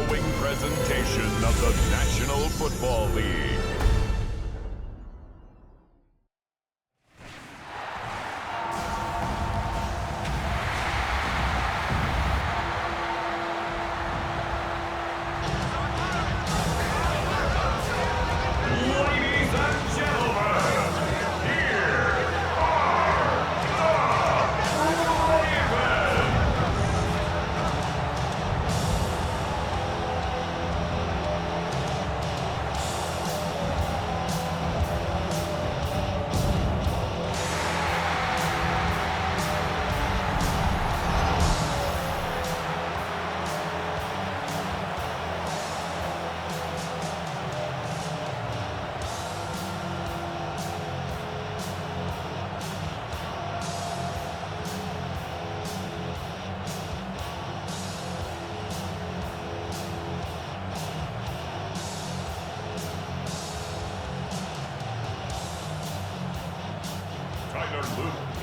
following presentation of the National Football League.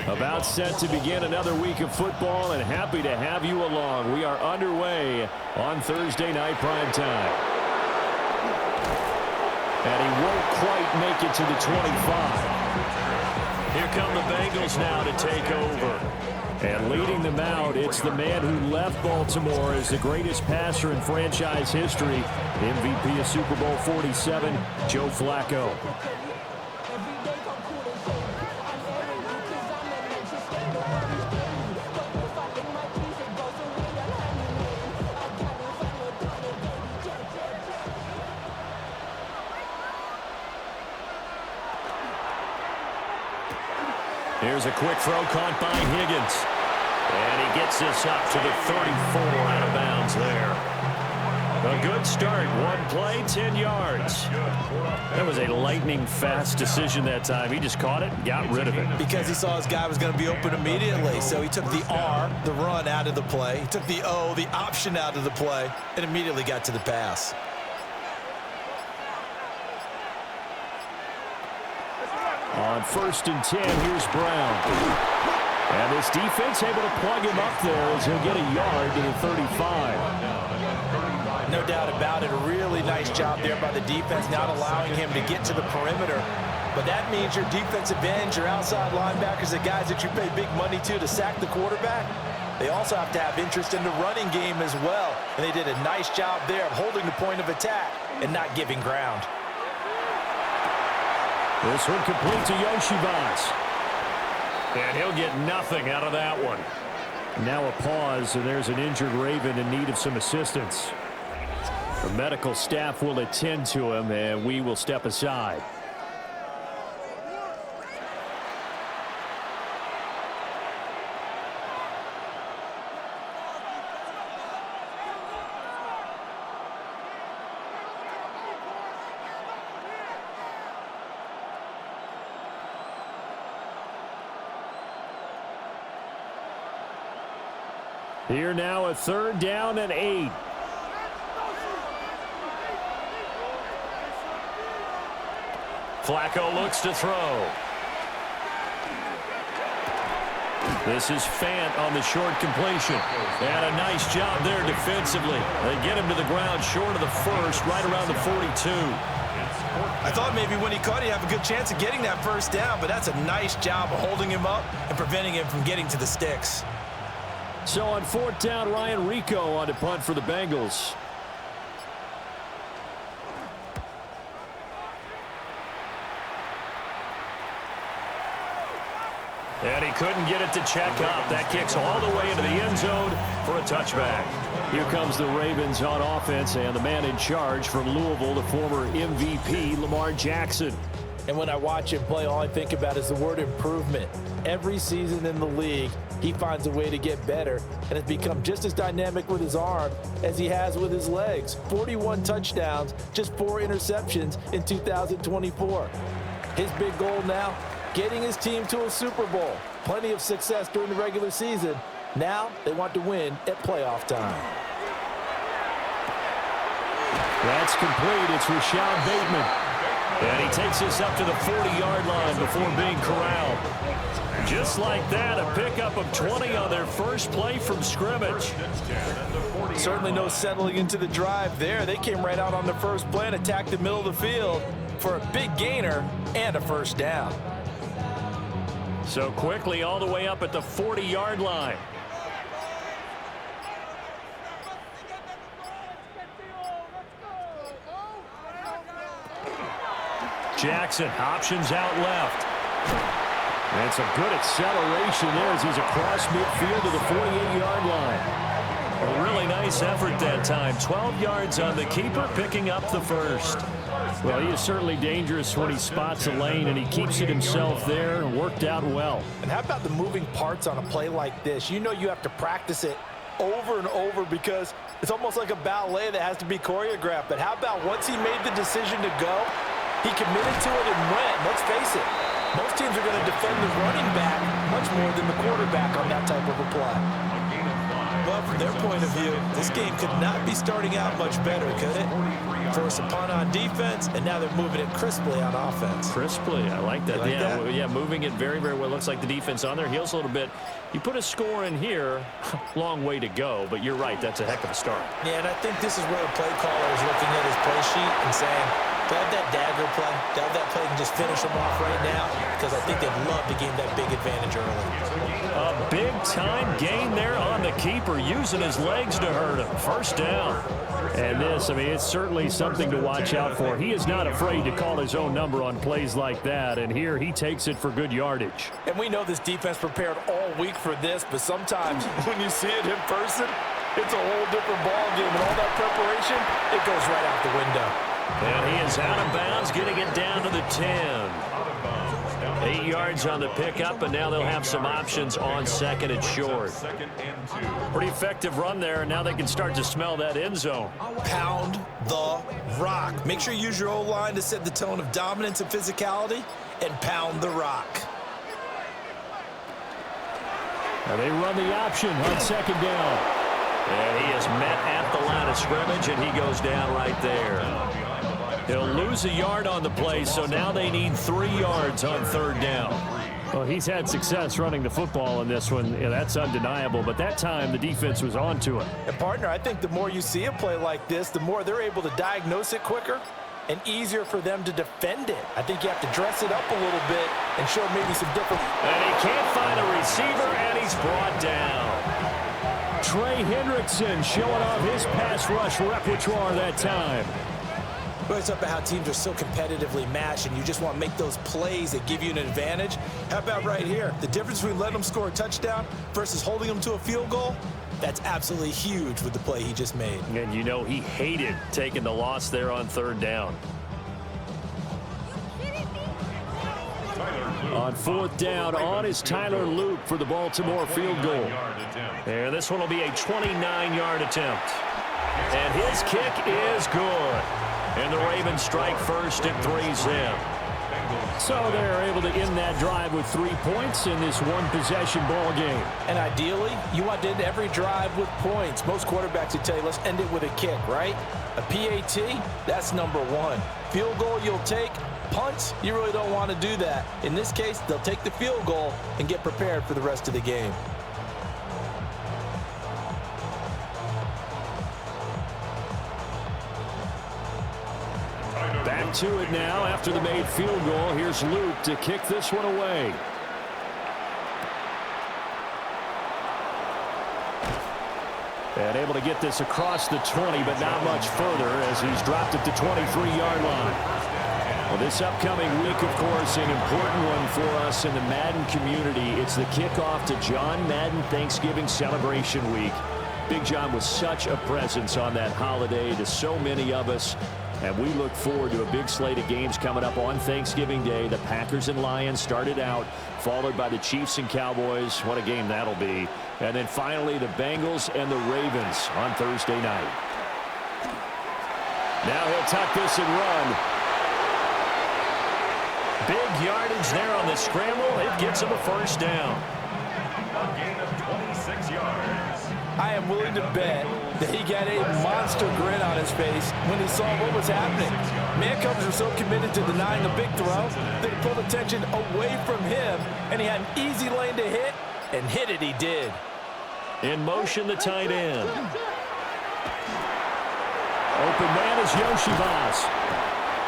About set to begin another week of football, and happy to have you along. We are underway on Thursday night primetime. And he won't quite make it to the 25. Here come the Bengals now to take over. And leading them out, it's the man who left Baltimore as the greatest passer in franchise history, MVP of Super Bowl 47, Joe Flacco. Here's a quick throw caught by Higgins. And he gets this up to the 34, out of bounds there. A good start. One play, 10 yards. That was a lightning-fast decision that time. He just caught it and got rid of it. Because he saw his guy was going to be open immediately. So he took the R, the run, out of the play. He took the O, the option, out of the play, and immediately got to the pass. On 1st and 10, here's Brown. And this defense able to plug him up there as he'll get a yard to the 35. No doubt about it. A really nice job there by the defense, not allowing him to get to the perimeter. But that means your defensive ends, your outside linebackers, the guys that you pay big money to sack the quarterback, they also have to have interest in the running game as well. And they did a nice job there of holding the point of attack and not giving ground. This one complete to Yoshivas. And he'll get nothing out of that one. Now a pause, and there's an injured Raven in need of some assistance. The medical staff will attend to him, and we will step aside. Here now, a 3rd down and 8. Flacco looks to throw. This is Fant on the short completion. And a nice job there defensively. They get him to the ground short of the first, right around the 42. I thought maybe when he caught, he'd have a good chance of getting that 1st down, but that's a nice job of holding him up and preventing him from getting to the sticks. So on 4th down, Ryan Rico on to punt for the Bengals. And he couldn't get it to check up. That kicks all the way into the end zone for a touchback. Here comes the Ravens on offense, and the man in charge from Louisville, the former MVP, Lamar Jackson. And when I watch him play, all I think about is the word improvement. Every season in the league, he finds a way to get better and has become just as dynamic with his arm as he has with his legs. 41 touchdowns, just 4 interceptions in 2024. His big goal now, getting his team to a Super Bowl. Plenty of success during the regular season. Now they want to win at playoff time. That's complete. It's Rashad Bateman. And he takes this up to the 40-yard line before being corralled. Just like that, a pickup of 20 on their first play from scrimmage. Certainly no settling into the drive there. They came right out on the first play and attacked the middle of the field for a big gainer and a first down. So quickly all the way up at the 40-yard line. Jackson options out left. And some good acceleration there as he's across midfield to the 48-yard line. A really nice effort that time. 12 yards on the keeper, picking up the first. Well, he is certainly dangerous when he spots a lane, and he keeps it himself there and worked out well. And how about the moving parts on a play like this? You know you have to practice it over and over because it's almost like a ballet that has to be choreographed. But how about once he made the decision to go, he committed to it and went. Let's face it, most teams are going to defend the running back much more than the quarterback on that type of a play. Well, from their point of view, this game could not be starting out much better, could it? Force a punt on defense, and now they're moving it crisply on offense. Crisply, I like that. Yeah, moving it very, very well. Looks like the defense on their heels a little bit. You put a score in here, long way to go, but you're right, that's a heck of a start. Yeah, and I think this is where the play caller is looking at his play sheet and saying, do I have that dagger play? Do I have that play and just finish them off right now? Because I think they'd love to gain that big advantage early. A big-time gain there on the keeper, using his legs to hurt him. First down. And this, I mean, it's certainly something to watch out for. He is not afraid to call his own number on plays like that, and here he takes it for good yardage. And we know this defense prepared all week for this, but sometimes when you see it in person, it's a whole different ballgame, and all that preparation, it goes right out the window. And he is out of bounds, getting it down to the 10. 8 yards on the pickup, and now they'll have some options on second and short. Pretty effective run there, and now they can start to smell that end zone. Pound the rock. Make sure you use your O-line to set the tone of dominance and physicality, and pound the rock. Now they run the option on second down. And he is met at the line of scrimmage, and he goes down right there. He'll lose a yard on the play, so now they need 3 yards on third down. Well, he's had success running the football in this one. Yeah, that's undeniable, but that time the defense was on to it. And, partner, I think the more you see a play like this, the more they're able to diagnose it quicker and easier for them to defend it. I think you have to dress it up a little bit and show maybe some different. And he can't find a receiver, and he's brought down. Trey Hendrickson showing off his pass rush repertoire that time. Well, it's up about how teams are so competitively matched, and you just want to make those plays that give you an advantage. How about right here? The difference between letting them score a touchdown versus holding them to a field goal, that's absolutely huge with the play he just made. And you know he hated taking the loss there on third down. On fourth down, on is Tyler Luke for the Baltimore field goal. And this one will be a 29-yard attempt. And his kick is good. And the Ravens strike first at 3-zip. So they're able to end that drive with 3 points in this one-possession ball game. And ideally, you want to end every drive with points. Most quarterbacks would tell you, let's end it with a kick, right? A PAT, that's number one. Field goal you'll take. Punts, you really don't want to do that. In this case, they'll take the field goal and get prepared for the rest of the game. Back to it now after the made field goal. Here's Luke to kick this one away. And able to get this across the 20, but not much further as he's dropped at the 23-yard line. Well, this upcoming week, of course, an important one for us in the Madden community. It's the kickoff to John Madden Thanksgiving Celebration Week. Big John was such a presence on that holiday to so many of us. And we look forward to a big slate of games coming up on Thanksgiving Day. The Packers and Lions started out, followed by the Chiefs and Cowboys. What a game that'll be. And then finally the Bengals and the Ravens on Thursday night. Now he'll tuck this and run. Big yardage there on the scramble. It gets him a first down. A gain of 26 yards. I am willing to bet that he got a monster grin on his face when he saw what was happening. Man coverage were so committed to denying the big throw that it pulled attention away from him, and he had an easy lane to hit, and hit it he did. In motion, the tight end. Open man is Yoshibas.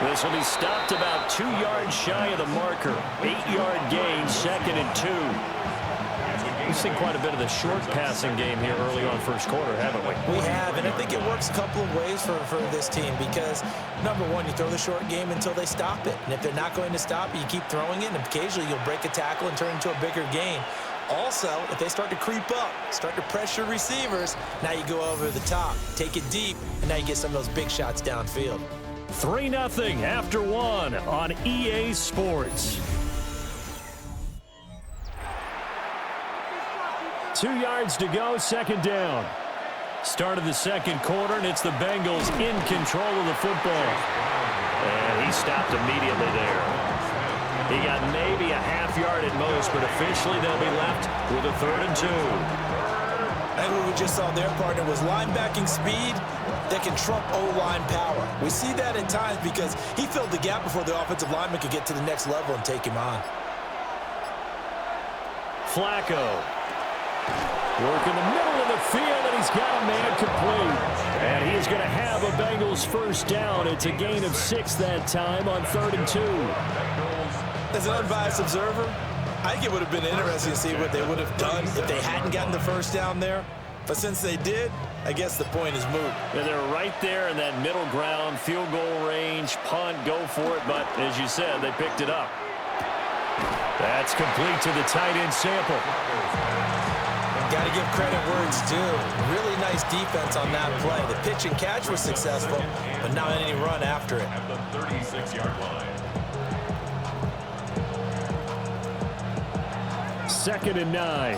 This will be stopped about 2 yards shy of the marker. 8-yard gain, 2nd and 2. We've seen quite a bit of the short passing game here early on first quarter, haven't we? We have, and I think it works a couple of ways for this team because, number one, you throw the short game until they stop it. And if they're not going to stop it, you keep throwing it, and occasionally you'll break a tackle and turn it into a bigger gain. Also, if they start to creep up, start to pressure receivers, now you go over the top, take it deep, and now you get some of those big shots downfield. 3-0 after 1 on EA Sports. 2 yards to go, 2nd down. Start of the second quarter, and it's the Bengals in control of the football. And he stopped immediately there. He got maybe a half yard at most, but officially they'll be left with a 3rd and 2. And what we just saw their partner was linebacking speed that can trump O-line power. We see that at times because he filled the gap before the offensive lineman could get to the next level and take him on. Flacco. Work in the middle of the field, and he's got a man complete. And he is going to have a Bengals first down. It's a gain of 6 that time on 3rd and 2. As an unbiased observer, I think it would have been interesting to see what they would have done if they hadn't gotten the first down there. But since they did, I guess the point is moot. Yeah, they're right there in that middle ground, field goal range, punt, go for it. But as you said, they picked it up. That's complete to the tight end Sample. Got to give credit where it's due. Really nice defense on that play. The pitch and catch was successful, but not any run after it. At the 36-yard line. 2nd and 9.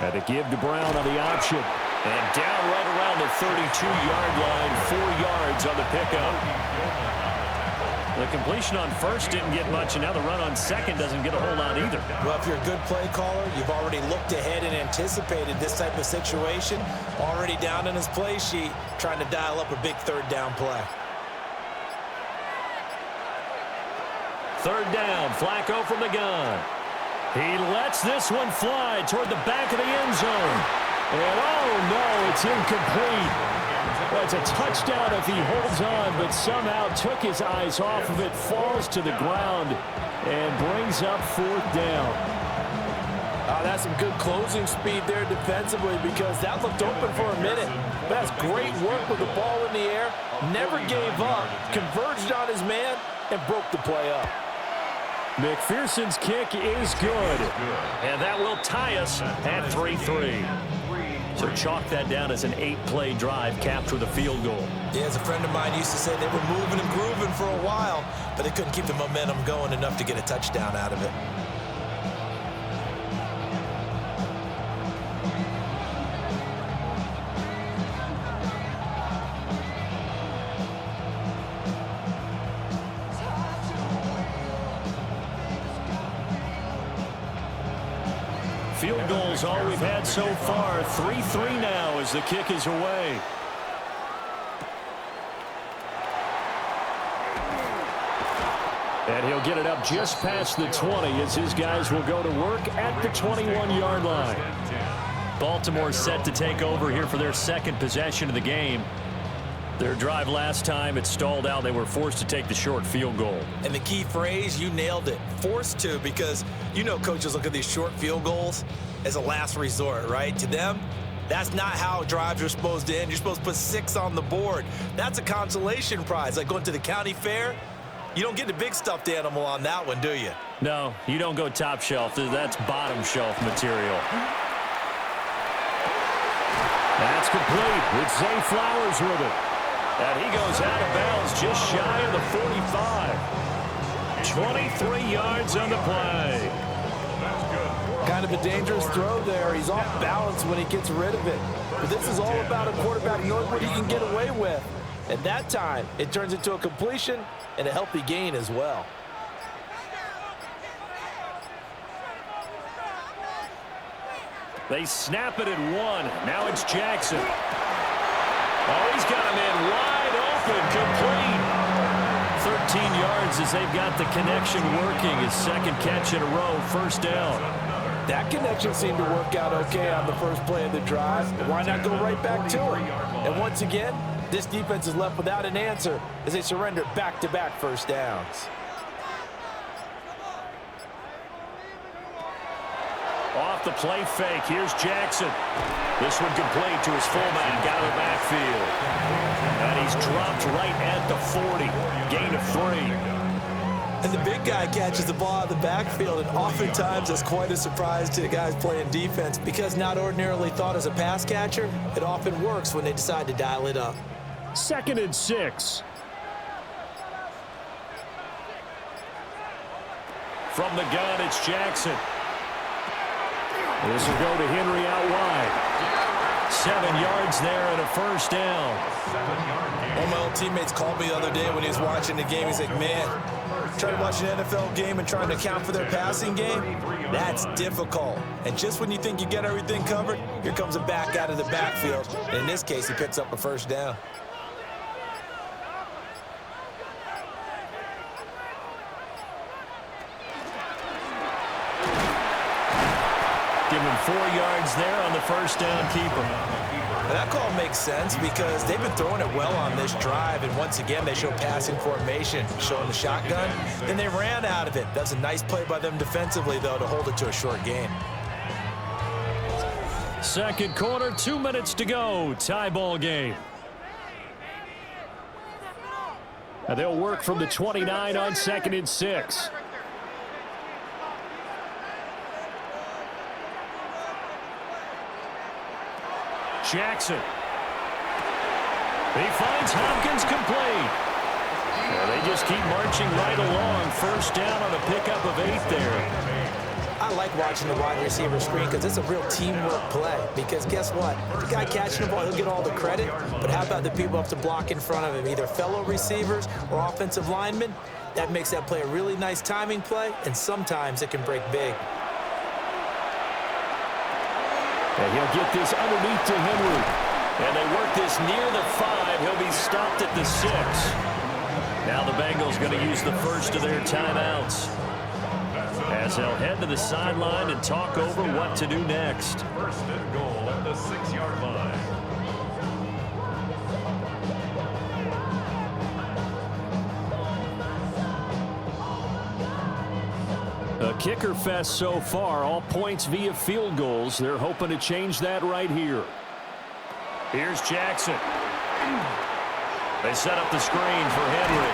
And a give to Brown on the option. And down right around the 32-yard line, 4 yards on the pickup. The completion on first didn't get much, and now the run on second doesn't get a whole lot either. Well, if you're a good play caller, you've already looked ahead and anticipated this type of situation. Already down in his play sheet, trying to dial up a big 3rd down play. 3rd down, Flacco from the gun. He lets this one fly toward the back of the end zone. And oh no, it's incomplete. That's a touchdown if he holds on, but somehow took his eyes off of it, falls to the ground, and brings up 4th down. That's some good closing speed there defensively because that looked open for a minute. That's great work with the ball in the air. Never gave up, converged on his man, and broke the play up. McPherson's kick is good, and that will tie us at 3-3. So chalk that down as an 8-play drive capped with a field goal. Yeah, as a friend of mine used to say, they were moving and grooving for a while, but they couldn't keep the momentum going enough to get a touchdown out of it. Field goals all we've had so far. 3-3 now as the kick is away. And he'll get it up just past the 20 as his guys will go to work at the 21-yard line. Baltimore set to take over here for their 2nd possession of the game. Their drive last time, it stalled out. They were forced to take the short field goal. And the key phrase, you nailed it, forced to, because you know coaches look at these short field goals as a last resort, right? To them, that's not how drives are supposed to end. You're supposed to put 6 on the board. That's a consolation prize. Like going to the county fair, you don't get the big stuffed animal on that one, do you? No, you don't go top shelf. That's bottom shelf material. That's complete. It's Zay Flowers with it. And he goes out of bounds just shy of the 45. 23 yards on the play. Kind of a dangerous throw there. He's off balance when he gets rid of it. But this is all about a quarterback knowing what he can get away with. And that time, it turns into a completion and a healthy gain as well. They snap it at 1. Now it's Jackson. Oh, he's got him in wide open, complete. 13 yards as they've got the connection working. His second catch in a row, first down. That connection seemed to work out okay on the first play of the drive. Why not go right back to it? And once again, this defense is left without an answer as they surrender back-to-back first downs. Off the play fake, here's Jackson. This one complete to his fullback out of the backfield. And he's dropped right at the 40. Gain of 3. And the big guy catches the ball out of the backfield, and oftentimes that's quite a surprise to the guys playing defense because not ordinarily thought as a pass catcher, it often works when they decide to dial it up. 2nd and 6. From the gun, it's Jackson. This will go to Henry out wide. 7 yards there and a first down. One of my old teammates called me the other day when he was watching the game. He's like, man, trying to watch an NFL game and trying to account for their passing game, that's difficult. And just when you think you get everything covered, here comes a back out of the backfield. And in this case, he picks up a first down. Give him 4 yards there on the first down keeper. And that call makes sense because they've been throwing it well on this drive, and once again they show passing formation, showing the shotgun. Then they ran out of it. That's a nice play by them defensively, though, to hold it to a short gain. Second quarter, 2 minutes to go. Tie ball game. And they'll work from the 29 on 2nd and 6. Jackson. He finds Hopkins complete. Well, they just keep marching right along. First down on a pickup of 8 there. I like watching the wide receiver screen because it's a real teamwork play. Because guess what? The guy catching the ball, he'll get all the credit. But how about the people up to block in front of him, either fellow receivers or offensive linemen? That makes that play a really nice timing play, and sometimes it can break big. And he'll get this underneath to Henry. And they work this near the 5. He'll be stopped at the 6. Now the Bengals going to use the first of their timeouts, as they'll head to the sideline and talk over what to do next. First and goal at the 6-yard line. A kicker fest so far, all points via field goals. They're hoping to change that right here. Here's Jackson. They set up the screen for Henry.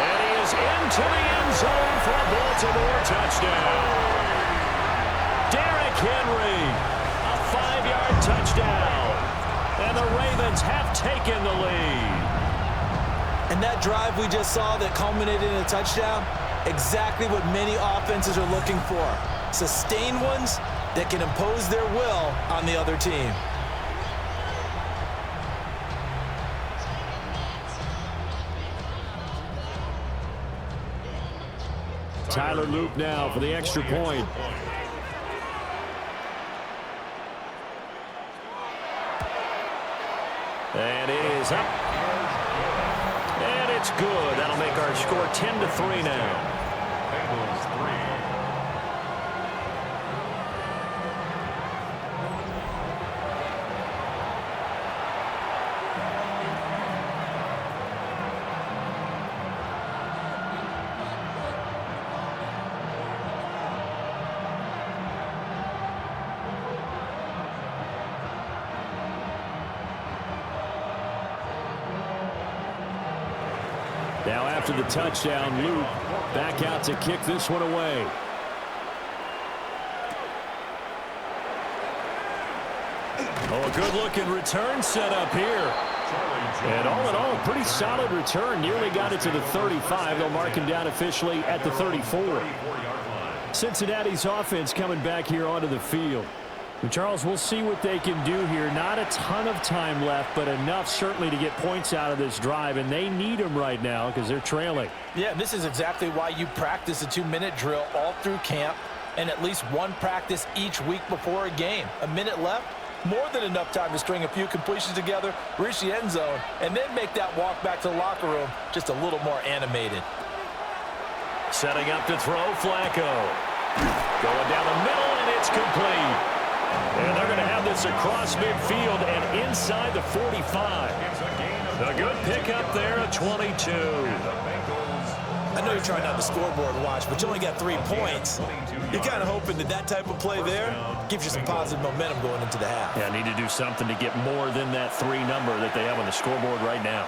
And he is into the end zone for a Baltimore touchdown. Derrick Henry, a 5-yard touchdown. And the Ravens have taken the lead. And that drive we just saw that culminated in a touchdown, exactly what many offenses are looking for. Sustained ones that can impose their will on the other team. Tyler Loop now for the extra point. And it is up. And it's good. That'll make our score 10-3 now. Now after the touchdown, Luke back out to kick this one away. Oh, a good-looking return set up here. And all in all, pretty solid return. Nearly got it to the 35. They'll mark him down officially at the 34. Cincinnati's offense coming back here onto the field. And Charles, we'll see what they can do here. Not a ton of time left, but enough certainly to get points out of this drive, and they need them right now because they're trailing. Yeah, this is exactly why you practice a 2-minute drill all through camp. and at least one practice each week before a game. A minute left, more than enough time to string a few completions together, reach the end zone, and then make that walk back to the locker room just a little more animated. Setting up to throw, Flacco. Going down the middle, and it's complete. And they're going to have this across midfield and inside the 45. A good pickup there at 22. I know you're trying not to scoreboard watch, but you only got 3 points. You're kind of hoping that that type of play there gives you some positive momentum going into the half. Yeah, need to do something to get more than that 3 number that they have on the scoreboard right now.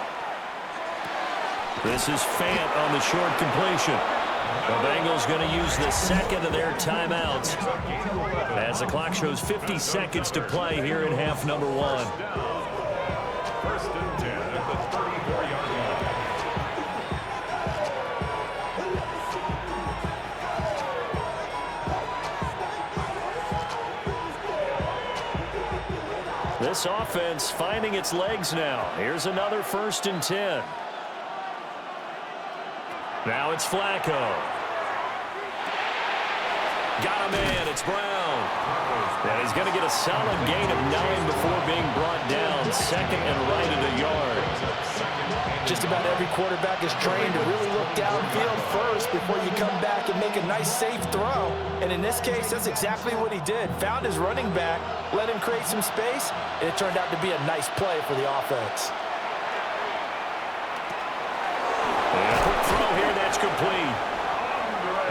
This is Fant on the short completion. The Bengals going to use the second of their timeouts as the clock shows 50 seconds to play here in half number 1. First and 10 at the 34-yard line. This offense finding its legs now. Here's another first and 10. Now it's Flacco. Got him in. It's Brown. And he's going to get a solid gain of 9 before being brought down. Second and right at a yard. Just about every quarterback is trained to really look downfield first before you come back and make a nice, safe throw. And in this case, that's exactly what he did. Found his running back, let him create some space, and it turned out to be a nice play for the offense. And a quick throw here, that's complete.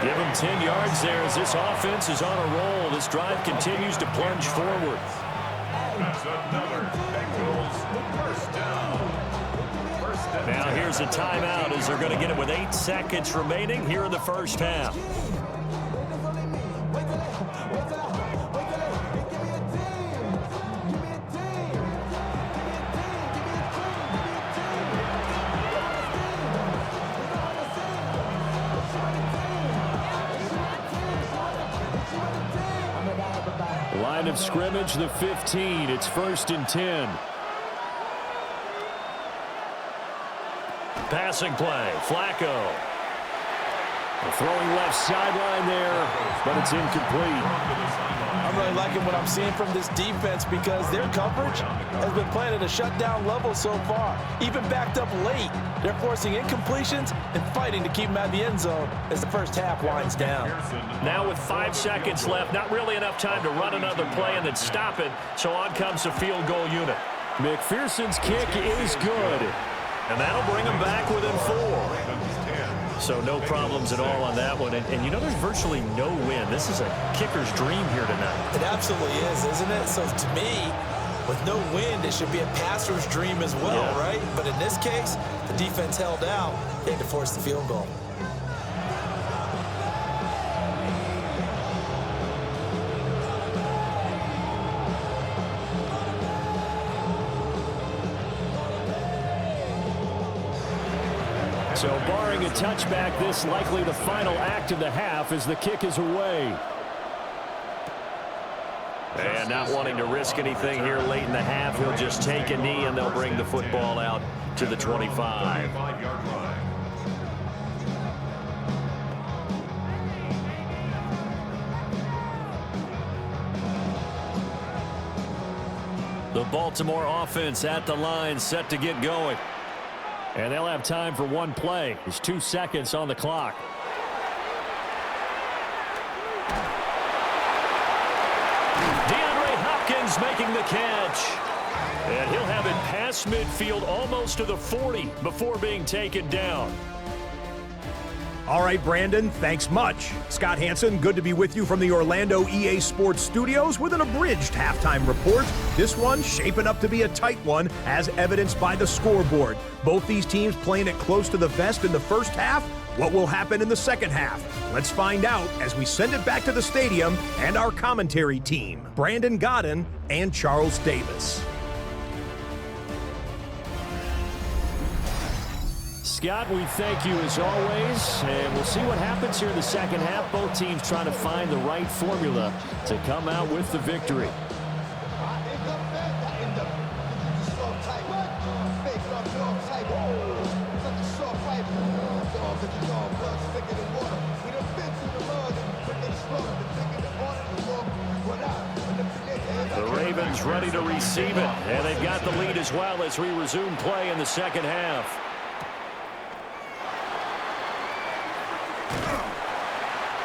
Give him 10 yards there as this offense is on a roll. This drive continues to plunge forward. That's another Bengals first down. Now here's a timeout as they're going to get it with 8 seconds remaining here in the first half. Line of scrimmage, the 15. It's first and 10. Passing play, Flacco. Throwing left sideline there, but it's incomplete. I'm really liking what I'm seeing from this defense because their coverage has been playing at a shutdown level so far. Even backed up late, they're forcing incompletions and fighting to keep them out of the end zone as the first half winds down. Now with 5 seconds left, not really enough time to run another play and then stop it, so on comes the field goal unit. McPherson's kick is good, and that'll bring them back within 4. So no problems at all on that one. And you know, there's virtually no wind. This is a kicker's dream here tonight. It absolutely is, isn't it? So to me, with no wind, it should be a passer's dream as well, right? But in this case, the defense held out. They had to force the field goal. So barring a touchback, this likely the final act of the half as the kick is away. And not wanting to risk anything here late in the half, he'll just take a knee and they'll bring the football out to the 25. The Baltimore offense at the line, set to get going. And they'll have time for one play. There's 2 seconds on the clock. DeAndre Hopkins making the catch. And he'll have it past midfield almost to the 40 before being taken down. All right, Brandon, thanks much. Scott Hansen, good to be with you from the Orlando EA Sports Studios with an abridged halftime report. This one shaping up to be a tight one, as evidenced by the scoreboard. Both these teams playing it close to the vest in the first half. What will happen in the second half? Let's find out as we send it back to the stadium and our commentary team, Brandon Godden and Charles Davis. Scott, we thank you as always, and we'll see what happens here in the second half. Both teams trying to find the right formula to come out with the victory. Thicker than water. We done been through the mud, but they slow. He's ready to receive it. And they've got the lead as well as we resume play in the second half.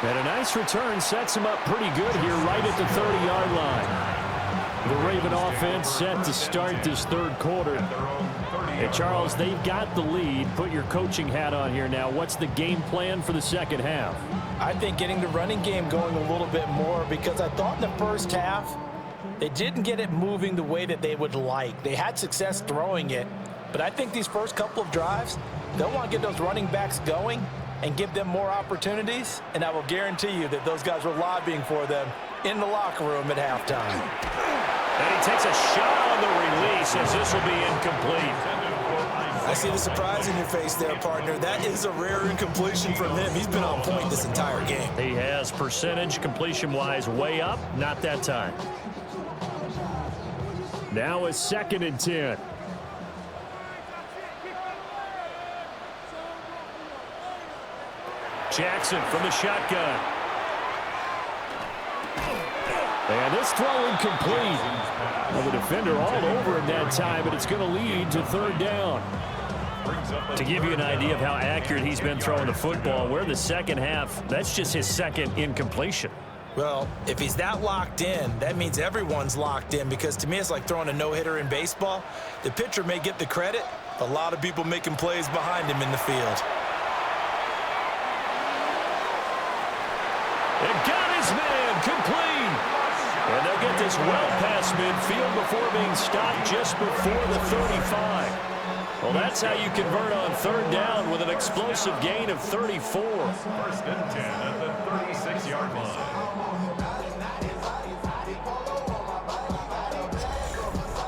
And a nice return sets him up pretty good here right at the 30-yard line. The Raven offense set to start this third quarter. And Charles, they've got the lead. Put your coaching hat on here now. What's the game plan for the second half? I think getting the running game going a little bit more, because I thought in the first half they didn't get it moving the way that they would like. They had success throwing it, but I think these first couple of drives, they'll want to get those running backs going and give them more opportunities, and I will guarantee you that those guys were lobbying for them in the locker room at halftime. And he takes a shot on the release as this will be incomplete. I see the surprise in your face there, partner. That is a rare incompletion from him. He's been on point this entire game. He has percentage completion-wise way up. Not that time. Now a 2nd and 10. Jackson from the shotgun. And this throw incomplete. Well, the defender all over him that time, but it's going to lead to 3rd down. To give you an idea of how accurate he's been throwing the football, we're in the second half. That's just his 2nd incompletion. Well, if he's that locked in, that means everyone's locked in, because to me it's like throwing a no-hitter in baseball. The pitcher may get the credit, but a lot of people making plays behind him in the field. It got his man complete. And they'll get this well past midfield before being stopped just before the 35. Well, that's how you convert on 3rd down with an explosive gain of 34. 1st and 10 at the 36-yard line.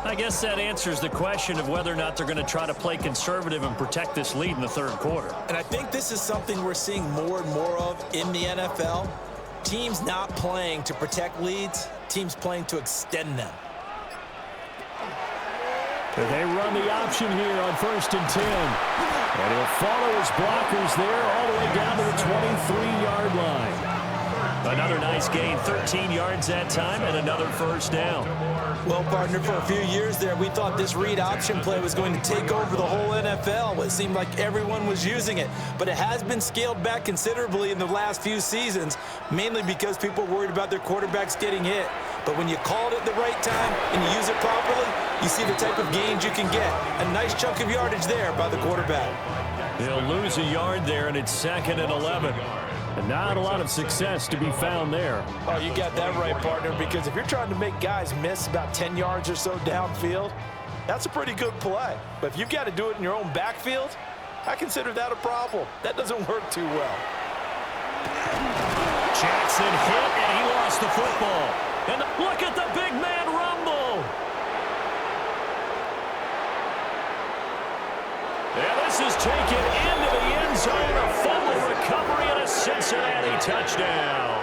I guess that answers the question of whether or not they're going to try to play conservative and protect this lead in the 3rd quarter. And I think this is something we're seeing more and more of in the NFL. Teams not playing to protect leads, teams playing to extend them. They run the option here on 1st and 10. And he'll follow his blockers there all the way down to the 23-yard line. Another nice gain, 13 yards that time, and another 1st down. Well, partner, for a few years there, we thought this read option play was going to take over the whole NFL. It seemed like everyone was using it, but it has been scaled back considerably in the last few seasons, mainly because people are worried about their quarterbacks getting hit. But when you call it at the right time and you use it properly, you see the type of gains you can get. A nice chunk of yardage there by the quarterback. He'll lose a yard there, and it's 2nd and 11. And not a lot of success to be found there. Oh, you got that right, partner, because if you're trying to make guys miss about 10 yards or so downfield, that's a pretty good play. But if you've got to do it in your own backfield, I consider that a problem. That doesn't work too well. Jackson hit, and he lost the football. And look at the big man rumble. And this is taken into the end zone. A fumble recovery and a Cincinnati touchdown.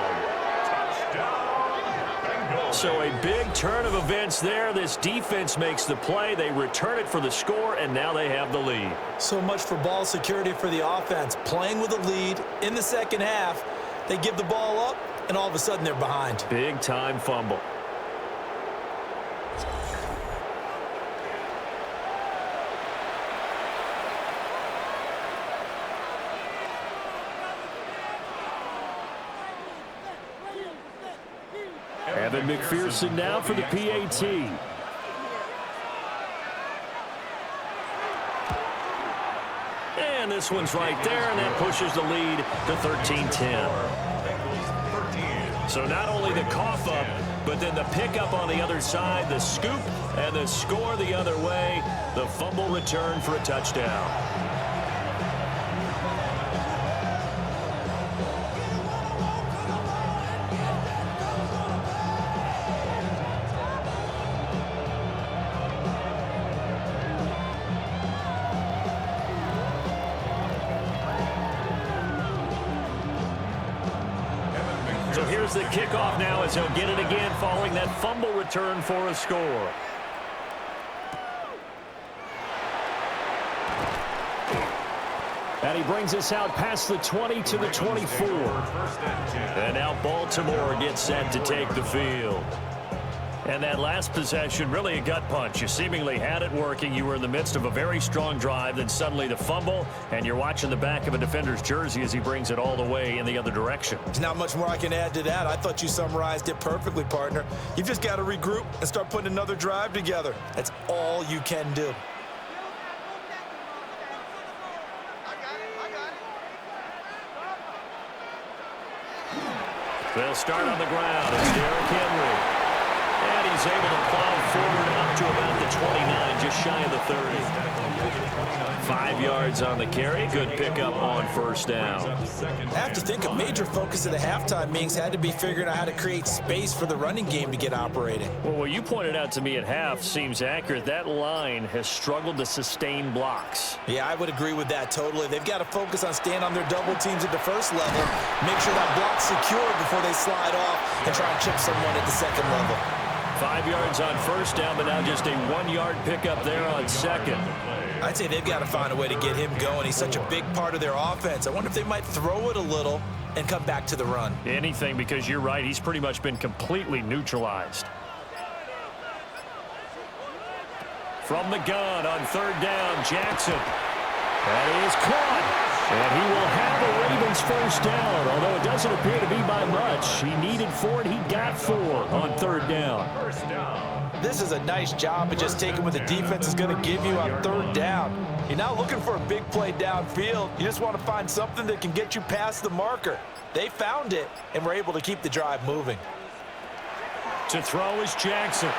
So a big turn of events there. This defense makes the play. They return it for the score, and now they have the lead. So much for ball security for the offense. Playing with a lead in the second half, they give the ball up, and all of a sudden they're behind. Big-time fumble. Evan McPherson now for the PAT. And this one's right there, and that pushes the lead to 13-10. So not only the cough up, but then the pickup on the other side, the scoop, and the score the other way. The fumble return for a touchdown. So here's the kickoff now as he'll get it again following that fumble return for a score. And he brings us out past the 20 to the 24. And now Baltimore gets set to take the field. And that last possession, really a gut punch. You seemingly had it working. You were in the midst of a very strong drive, then suddenly the fumble, and you're watching the back of a defender's jersey as he brings it all the way in the other direction. There's not much more I can add to that. I thought you summarized it perfectly, partner. You've just got to regroup and start putting another drive together. That's all you can do. They'll start on the ground. It's Derrick Henry. And he's able to plow forward up to about the 29, just shy of the 30. 5 yards on the carry. Good pickup on first down. I have to think a major focus of the halftime meetings had to be figuring out how to create space for the running game to get operating. Well, what you pointed out to me at half seems accurate. That line has struggled to sustain blocks. Yeah, I would agree with that totally. They've got to focus on staying on their double teams at the first level, make sure that block's secured before they slide off and try and chip someone at the second level. 5 yards on first down, but now just a 1-yard pickup there on second. I'd say they've got to find a way to get him going. He's such a big part of their offense. I wonder if they might throw it a little and come back to the run. Anything, because you're right. He's pretty much been completely neutralized. From the gun on third down, Jackson. That is caught. And he will have the Ravens first down, although it doesn't appear to be by much. He needed 4, and he got 4 on third down. This is a nice job of just taking what the defense is going to give you on third down. You're not looking for a big play downfield. You just want to find something that can get you past the marker. They found it and were able to keep the drive moving. To throw is Jackson.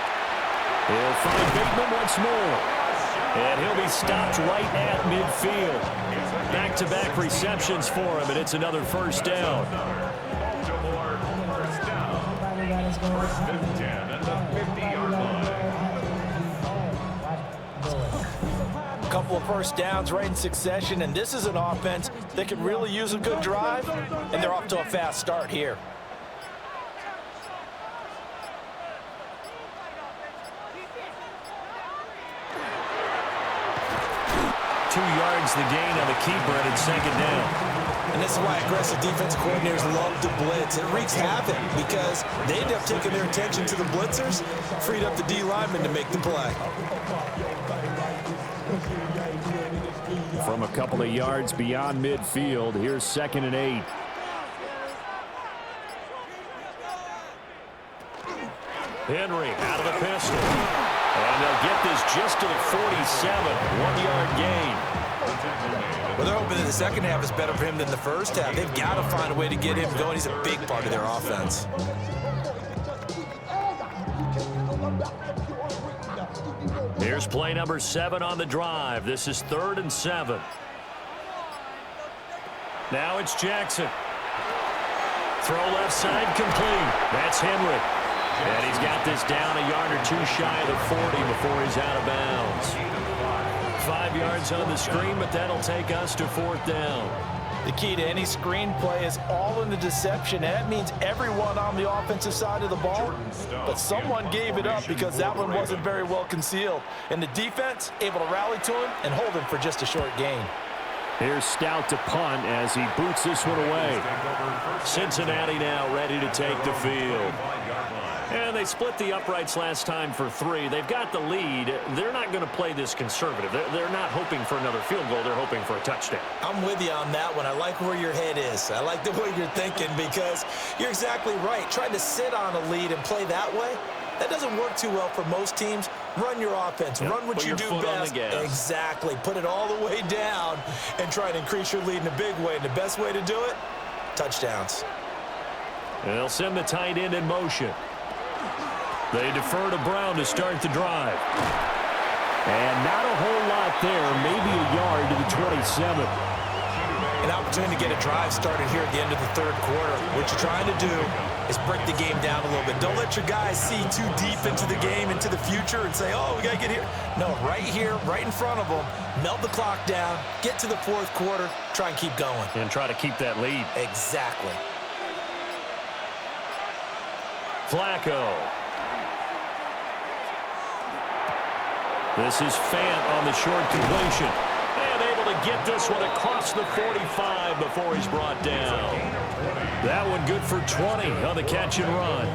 He'll find Bateman once more. And he'll be stopped right at midfield. Back-to-back receptions for him, and it's another first down. Baltimore first down. First and 10 at the 50-yard line. A couple of first downs right in succession, and this is an offense that can really use a good drive, and they're off to a fast start here. The gain on the keeper, and it's second down. And this is why aggressive defensive coordinators love to blitz. It wreaks havoc because they end up taking their attention to the blitzers, freed up the D lineman to make the play. From a couple of yards beyond midfield, here's 2nd and 8. Henry out of the pistol. And they'll get this just to the 47. 1-yard gain. Well, they're hoping that the second half is better for him than the first half. They've got to find a way to get him going. He's a big part of their offense. Here's play number 7 on the drive. This is 3rd and 7. Now it's Jackson. Throw left side complete. That's Henry. And he's got this down a yard or 2 shy of the 40 before he's out of bounds. 5 yards on the screen, but that'll take us to 4th down. The key to any screen play is all in the deception. That means everyone on the offensive side of the ball, but someone gave it up because that one wasn't very well concealed. And the defense able to rally to him and hold him for just a short gain. Here's Stout to punt as he boots this one away. Cincinnati now ready to take the field. And they split the uprights last time for 3. They've got the lead. They're not going to play this conservative. They're not hoping for another field goal. They're hoping for a touchdown. I'm with you on that one. I like where your head is. I like the way you're thinking because you're exactly right. Trying to sit on a lead and play that way, that doesn't work too well for most teams. Run your offense. Run what you do best. Exactly. Put it all the way down and try to increase your lead in a big way. And the best way to do it, touchdowns. They'll send the tight end in motion. They defer to Brown to start the drive. And not a whole lot there, maybe a yard to the 27. An opportunity to get a drive started here at the end of the 3rd quarter. What you're trying to do is break the game down a little bit. Don't let your guys see too deep into the game, into the future, and say, oh, we got to get here. No, right here, right in front of them, melt the clock down, get to the 4th quarter, try and keep going. And try to keep that lead. Exactly. Flacco. This is Fant on the short completion. And able to get this one across the 45 before he's brought down. That one good for 20 on the catch and run.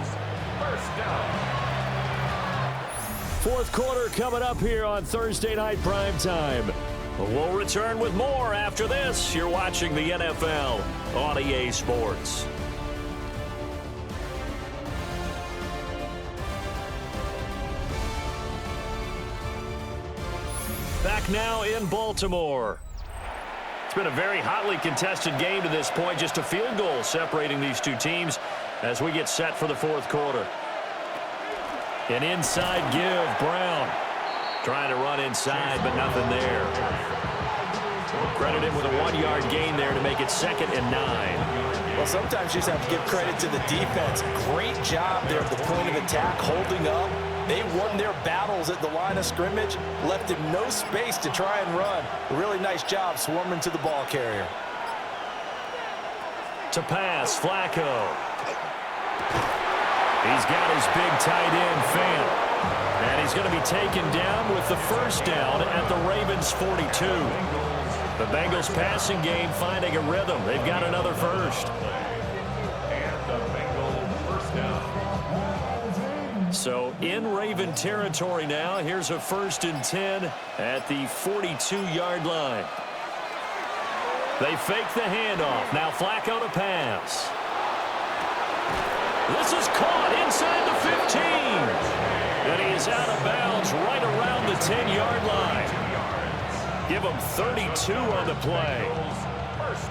First down. Fourth quarter coming up here on Thursday Night Primetime. We'll return with more after this. You're watching the NFL on EA Sports. Back now in Baltimore. It's been a very hotly contested game to this point. Just a field goal separating these two teams as we get set for the fourth quarter. An inside give, Brown. Trying to run inside, but nothing there. Credit him with a 1-yard gain there to make it 2nd and 9. Well, sometimes you just have to give credit to the defense. Great job there at the point of attack, holding up. They won their battles at the line of scrimmage, left him no space to try and run. A really nice job swarming to the ball carrier. To pass, Flacco. He's got his big tight end, Fant. And he's going to be taken down with the first down at the Ravens' 42. The Bengals passing game finding a rhythm. They've got another first. And the Bengals first down. So in Raven territory now. Here's a 1st and 10 at the 42-yard line. They fake the handoff. Now Flacco to pass. This is caught inside the 15. And he is out of bounds right around the 10-yard line. Give him 32 on the play.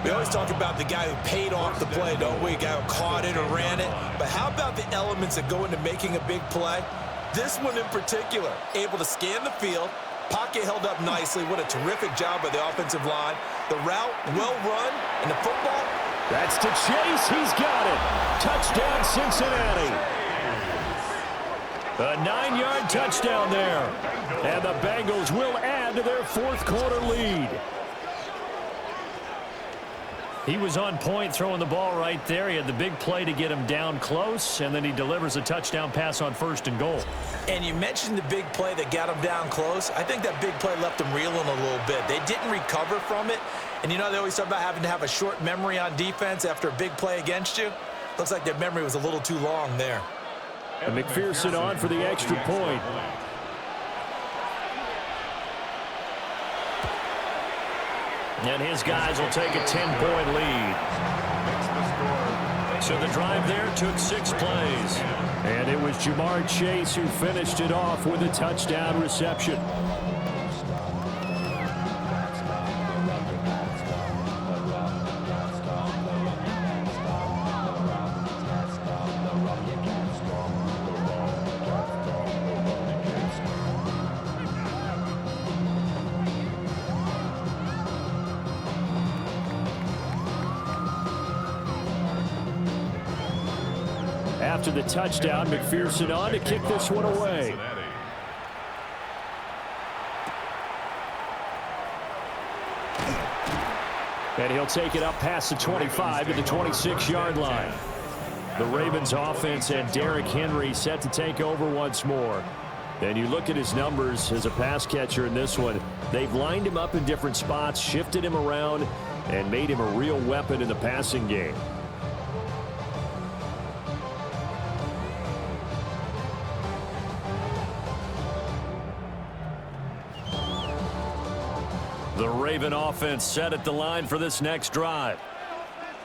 We always talk about the guy who paid off the play, don't we? A guy who caught it or ran it. But how about the elements that go into making a big play? This one in particular, able to scan the field, pocket held up nicely. What a terrific job by the offensive line. The route, well run, and the football. That's to Chase. He's got it. Touchdown, Cincinnati. A 9-yard touchdown there. And the Bengals will add to their fourth quarter lead. He was on point throwing the ball right there. He had the big play to get him down close, and then he delivers a touchdown pass on 1st and goal. And you mentioned the big play that got him down close. I think that big play left him reeling a little bit. They didn't recover from it. And you know, they always talk about having to have a short memory on defense after a big play against you. Looks like their memory was a little too long there. And McPherson on for the extra point. And his guys will take a 10-point lead. So the drive there took 6 plays. And it was Jamar Chase who finished it off with a touchdown reception. After the touchdown, McPherson on to kick this one away. And he'll take it up past the 25 to the 26-yard line. The Ravens offense and Derrick Henry set to take over once more. And you look at his numbers as a pass catcher in this one. They've lined him up in different spots, shifted him around, and made him a real weapon in the passing game. The Raven offense set at the line for this next drive.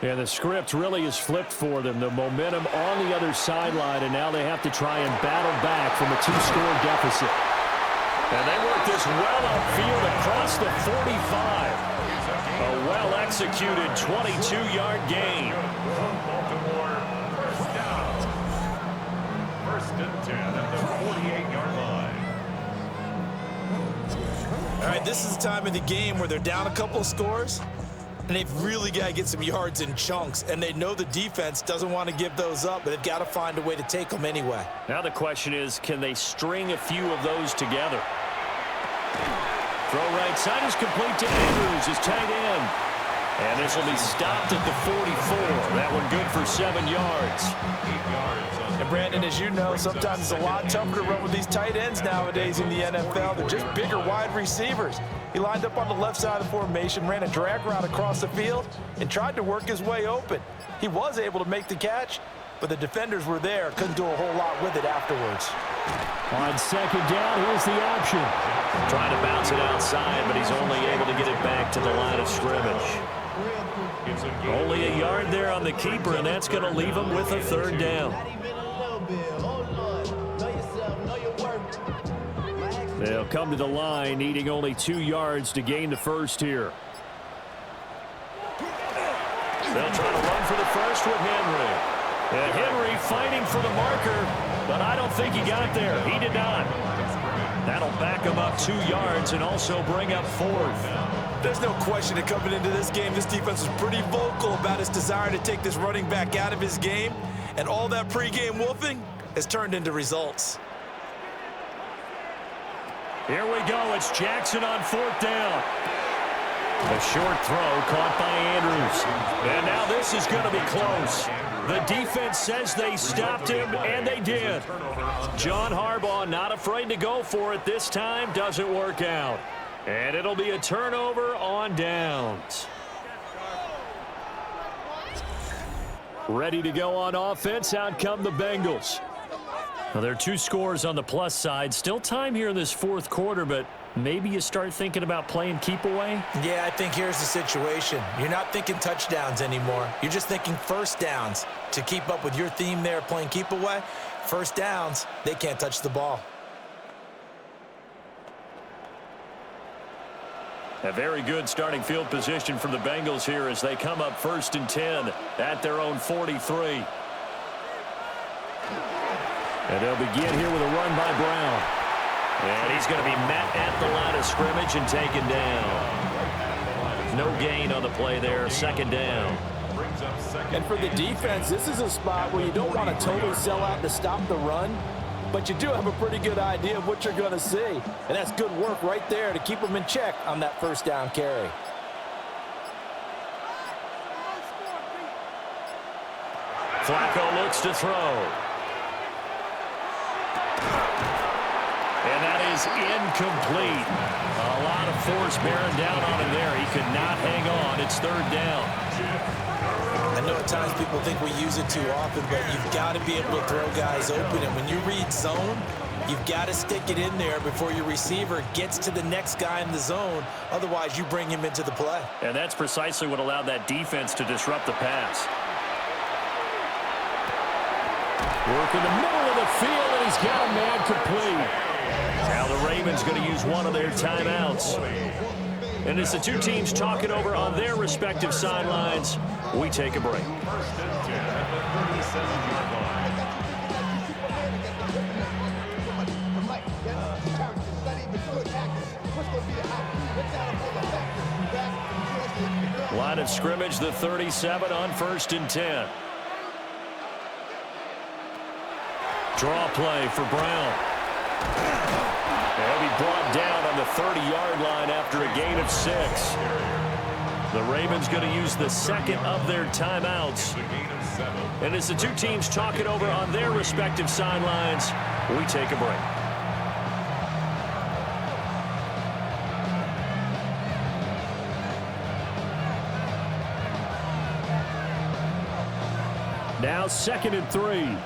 And the script really is flipped for them. The momentum on the other sideline, and now they have to try and battle back from a 2-score deficit. And they work this well upfield across the 45. A well-executed 22-yard gain. Baltimore first down. 1st and 10 at the 48-yard line. All right, this is the time of the game where they're down a couple of scores, and they've really got to get some yards in chunks, and they know the defense doesn't want to give those up, but they've got to find a way to take them anyway. Now the question is, can they string a few of those together? Throw right side is complete to Andrews, his tight end. And this will be stopped at the 44. That one good for 7 yards. 8 yards. And Brandon, as you know, sometimes it's a lot tougher to run with these tight ends nowadays in the NFL. They're just bigger wide receivers. He lined up on the left side of the formation, ran a drag route across the field, and tried to work his way open. He was able to make the catch, but the defenders were there, couldn't do a whole lot with it afterwards. On second down, here's the option. Trying to bounce it outside, but he's only able to get it back to the line of scrimmage. Only a yard there on the keeper, and that's going to leave him with a third down. They'll come to the line, needing only 2 yards to gain the first here. They'll try to run for the first with Henry. And Henry fighting for the marker, but I don't think he got there. He did not. That'll back him up 2 yards and also bring up 4th. There's no question that coming into this game, this defense was pretty vocal about its desire to take this running back out of his game, and all that pregame wolfing has turned into results. Here we go. It's Jackson on 4th down. A short throw caught by Andrews. And now this is going to be close. The defense says they stopped him, and they did. John Harbaugh not afraid to go for it this time. Doesn't work out. And it'll be a turnover on downs. Ready to go on offense. Out come the Bengals. Well, there are 2 scores on the plus side. Still time here in this 4th quarter, but maybe you start thinking about playing keep away? Yeah, I think here's the situation. You're not thinking touchdowns anymore. You're just thinking first downs. To keep up with your theme there, playing keep away, first downs, they can't touch the ball. A very good starting field position for the Bengals here as they come up 1st and 10 at their own 43. And they'll begin here with a run by Brown. And he's going to be met at the line of scrimmage and taken down. No gain on the play there, 2nd down. And for the defense, this is a spot where you don't want to totally sell out to stop the run, but you do have a pretty good idea of what you're going to see. And that's good work right there to keep them in check on that first down carry. Flacco looks to throw. And that is incomplete. A lot of force bearing down on him there. He could not hang on. It's 3rd down. I know at times people think we use it too often, but you've got to be able to throw guys open. And when you read zone, you've got to stick it in there before your receiver gets to the next guy in the zone. Otherwise, you bring him into the play. And that's precisely what allowed that defense to disrupt the pass. Work in the middle of the field, and he's got a man complete. Now the Ravens going to use one of their timeouts. And as the 2 teams talk it over on their respective sidelines, we take a break. Line of scrimmage, the 37 on 1st and 10. Draw play for Brown. He'll be brought down on the 30-yard line after a gain of 6. The Ravens going to use the 2nd of their timeouts. And as the 2 teams talk it over on their respective sidelines, we take a break. Now 2nd and 3.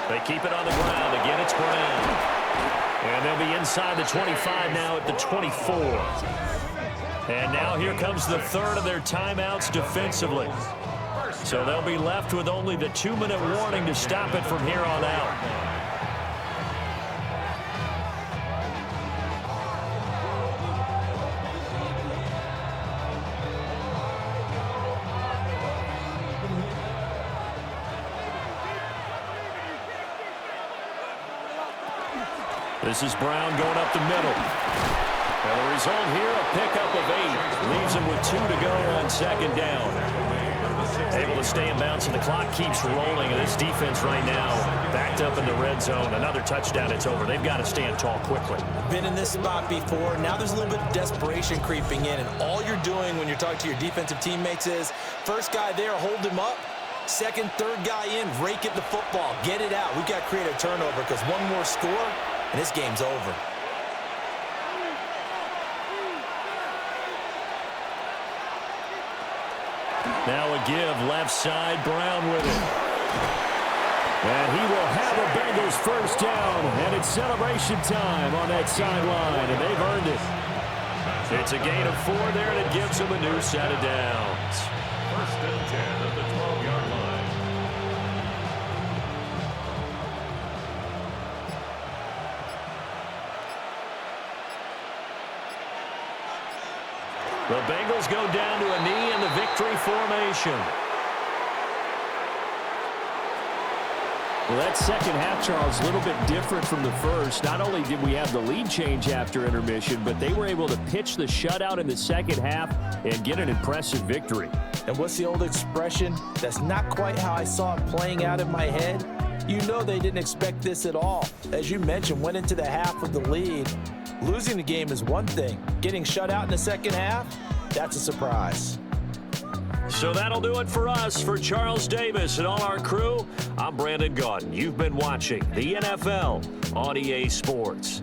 They keep it on the ground. Again, it's Brown. And they'll be inside the 25 now at the 24. And now here comes the 3rd of their timeouts defensively. So they'll be left with only the 2-minute warning to stop it from here on out. This is Brown going up the middle. And the result here, a pickup of 8. Leaves him with 2 to go on 2nd down. Able to stay in bounds, and the clock keeps rolling. And this defense right now backed up in the red zone. Another touchdown, it's over. They've got to stand tall quickly. Been in this spot before. Now there's a little bit of desperation creeping in. And all you're doing when you're talking to your defensive teammates is, first guy there, hold him up. Second, third guy in, rake at the football. Get it out. We've got to create a turnover because one more score, and this game's over. Now a give left side, Brown with it. And he will have a Bengals first down, and it's celebration time on that sideline, and they've earned it. It's a gain of 4 there, and it gives them a new set of downs. First and 10 at the 12-yard line. The Bengals go down to a knee in the victory formation. Well, that second half, Charles, a little bit different from the first. Not only did we have the lead change after intermission, but they were able to pitch the shutout in the second half and get an impressive victory. And what's the old expression? That's not quite how I saw it playing out in my head. You know they didn't expect this at all. As you mentioned, went into the half with the lead. Losing the game is one thing. Getting shut out in the second half, that's a surprise. So that'll do it for us. For Charles Davis and all our crew, I'm Brandon Gaudin. You've been watching the NFL on EA Sports.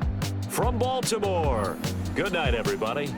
From Baltimore, good night, everybody.